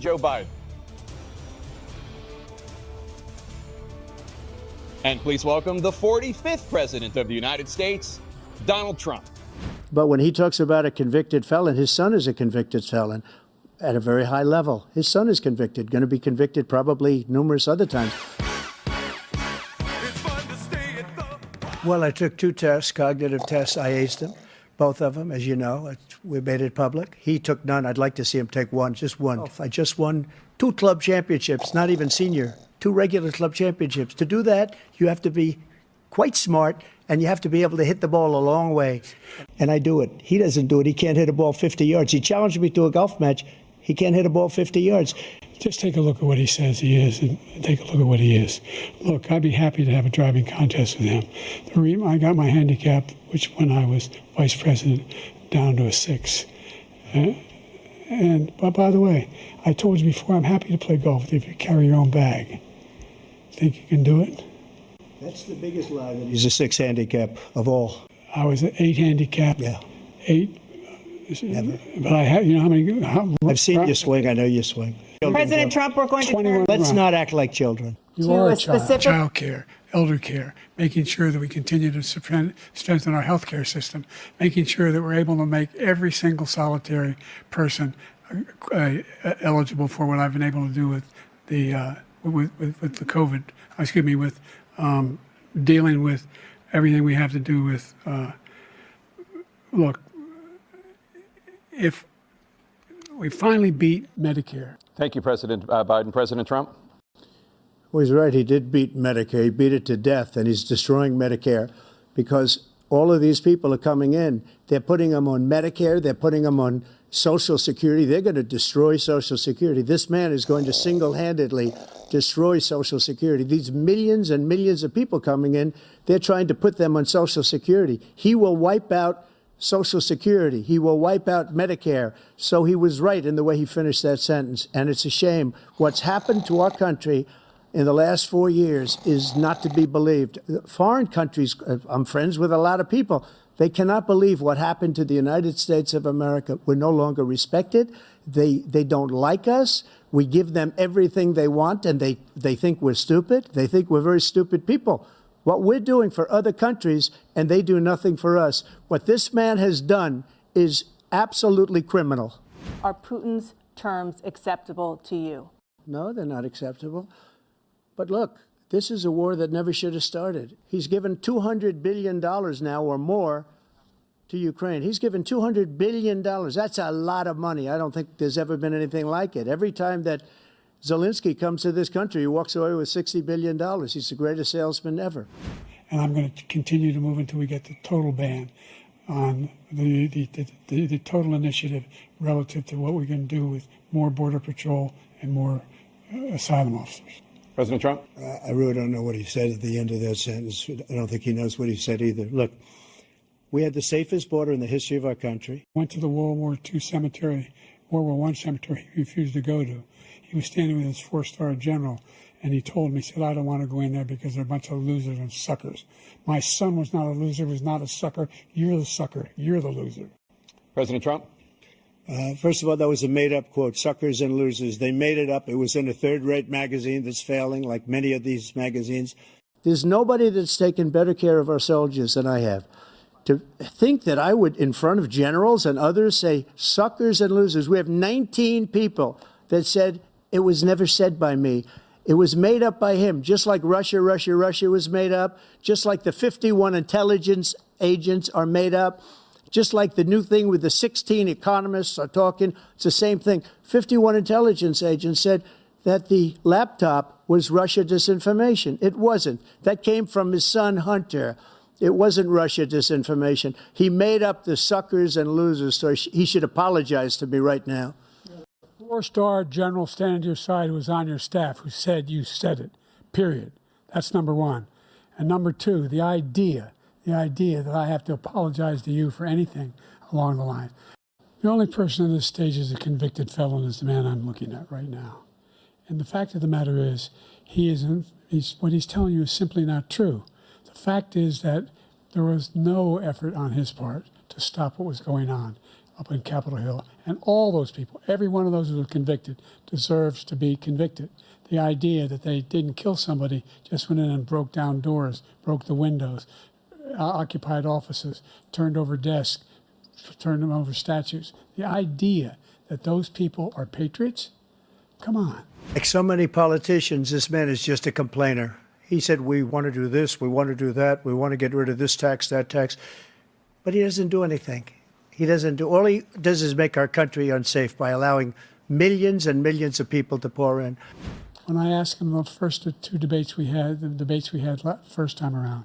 Joe Biden. And please welcome the 45th President of the United States, Donald Trump. But when he talks about a convicted felon, his son is a convicted felon at a very high level. His son is convicted, going to be convicted probably numerous other times. Well, I took 2 tests, cognitive tests. I aced them, both of them, as you know. We made it public. He took none. I'd like to see him take one, just one. I just won 2 club championships, not even senior, 2 regular club championships. To do that, you have to be quite smart, and you have to be able to hit the ball a long way. And I do it. He doesn't do it. He can't hit a ball 50 yards. He challenged me to a golf match. He can't hit a ball 50 yards. Just take a look at what he says he is and take a look at what he is. Look, I'd be happy to have a driving contest with him. The reason I got my handicap, which when I was vice president, down to a 6. But by the way, I told you before, I'm happy to play golf with you if you carry your own bag. Think you can do it? That's the biggest lie that he's a 6 handicap of all. I was an 8 handicap. Yeah. 8. Never. But I have, you know how many? I've seen you swing. I know you swing. President Trump, we're going to turn. Let's not act like children. You are a child. Child care, elder care, making sure that we continue to strengthen our health care system, making sure that we're able to make every single solitary person eligible for what I've been able to do with the with the COVID. Excuse me, with dealing with everything we have to do with. Look, if we finally beat Medicare. Thank you, President Biden. President Trump? Well, he's right. He did beat Medicare. He beat it to death, and he's destroying Medicare because all of these people are coming in. They're putting them on Medicare. They're putting them on Social Security. They're going to destroy Social Security. This man is going to single-handedly destroy Social Security. These millions and millions of people coming in, they're trying to put them on Social Security. He will wipe out Social Security. He will wipe out Medicare. So he was right in the way he finished that sentence. And it's a shame. What's happened to our country in the last 4 years is not to be believed. Foreign countries, I'm friends with a lot of people, they cannot believe what happened to the United States of America. We're no longer respected. They don't like us. We give them everything they want, and they think we're stupid. They think we're very stupid people. What we're doing for other countries, and they do nothing for us. What this man has done is absolutely criminal. Are Putin's terms acceptable to you? No, they're not acceptable. But look, this is a war that never should have started. He's given $200 billion now or more to Ukraine. He's given $200 billion. That's a lot of money. I don't think there's ever been anything like it. Every time that Zelensky comes to this country, he walks away with $60 billion. He's the greatest salesman ever. And I'm going to continue to move until we get the total ban on the total initiative relative to what we're going to do with more Border Patrol and more asylum officers. President Trump? I really don't know what he said at the end of that sentence. I don't think he knows what he said either. Look, we had the safest border in the history of our country. Went to the World War II cemetery, World War I cemetery he refused to go to. He was standing with his 4-star general, and he told me, he said, I don't want to go in there because they're a bunch of losers and suckers. My son was not a loser, was not a sucker. You're the sucker. You're the loser. President Trump? First of all, that was a made-up quote, suckers and losers. They made it up. It was in a third-rate magazine that's failing, like many of these magazines. There's nobody that's taken better care of our soldiers than I have. To think that I would, in front of generals and others, say suckers and losers. We have 19 people that said it was never said by me. It was made up by him, just like Russia was made up, just like the 51 intelligence agents are made up. Just like the new thing with the 16 economists are talking, it's the same thing. 51 intelligence agents said that the laptop was Russia disinformation. It wasn't. That came from his son, Hunter. It wasn't Russia disinformation. He made up the suckers and losers, so he should apologize to me right now. 4-star general standing to your side who was on your staff who said you said it, period. That's number one. And number two, the idea that I have to apologize to you for anything along the line. The only person on this stage is a convicted felon is the man I'm looking at right now. And the fact of the matter is, what he's telling you is simply not true. The fact is that there was no effort on his part to stop what was going on up in Capitol Hill. And all those people, every one of those who were convicted, deserves to be convicted. The idea that they didn't kill somebody, just went in and broke down doors, broke the windows, occupied offices, turned over desks, turned them over statues. The idea that those people are patriots, come on. Like so many politicians, this man is just a complainer. He said, we want to do this, we want to do that, we want to get rid of this tax, that tax. But he doesn't do anything. He doesn't do, all he does is make our country unsafe by allowing millions and millions of people to pour in. When I asked him the first two debates we had, the debates we had first time around,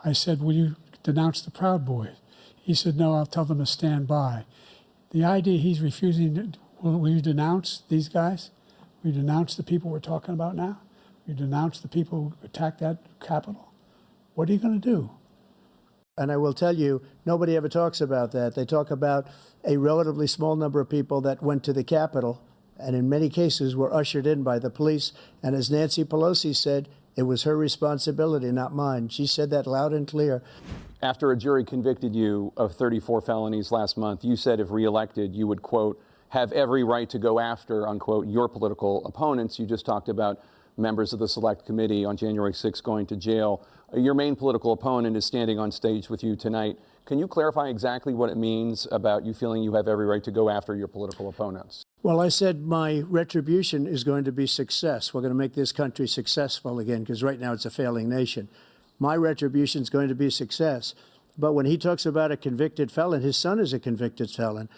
I said, will you denounce the Proud Boys? He said, no, I'll tell them to stand by. The idea he's refusing, will you denounce these guys? Will you denounce the people we're talking about now? Will you denounce the people who attacked that Capitol? What are you going to do? And I will tell you, nobody ever talks about that. They talk about a relatively small number of people that went to the Capitol and in many cases were ushered in by the police. And as Nancy Pelosi said, it was her responsibility, not mine. She said that loud and clear. After a jury convicted you of 34 felonies last month, you said if reelected, you would, quote, have every right to go after, unquote, your political opponents. You just talked about members of the Select Committee on January 6th going to jail. Your main political opponent is standing on stage with you tonight. Can you clarify exactly what it means about you feeling you have every right to go after your political opponents? Well, I said my retribution is going to be success. We're going to make this country successful again, because right now it's a failing nation. My retribution is going to be success. But when he talks about a convicted felon, his son is a convicted felon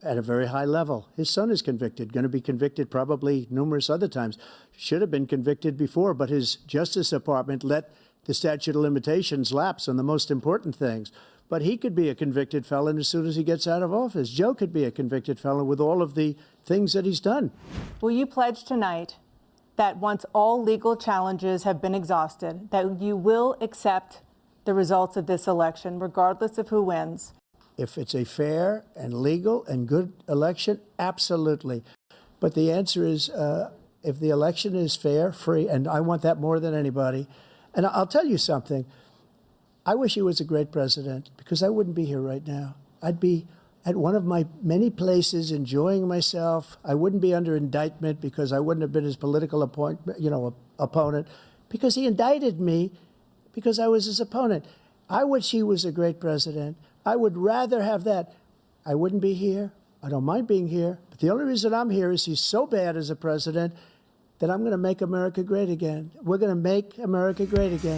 at a very high level. His son is convicted, going to be convicted probably numerous other times. Should have been convicted before, but his Justice Department let the statute of limitations lapse on the most important things. But he could be a convicted felon as soon as he gets out of office. Joe could be a convicted felon with all of the things that he's done. Will you pledge tonight that once all legal challenges have been exhausted, that you will accept the results of this election, regardless of who wins? If it's a fair and legal and good election, absolutely. But the answer is, if the election is fair, free, and I want that more than anybody. And I'll tell you something. I wish he was a great president, because I wouldn't be here right now. I'd be at one of my many places enjoying myself. I wouldn't be under indictment because I wouldn't have been his political opponent, because he indicted me because I was his opponent. I wish he was a great president. I would rather have that. I wouldn't be here. I don't mind being here. But the only reason I'm here is he's so bad as a president that I'm going to make America great again. We're going to make America great again.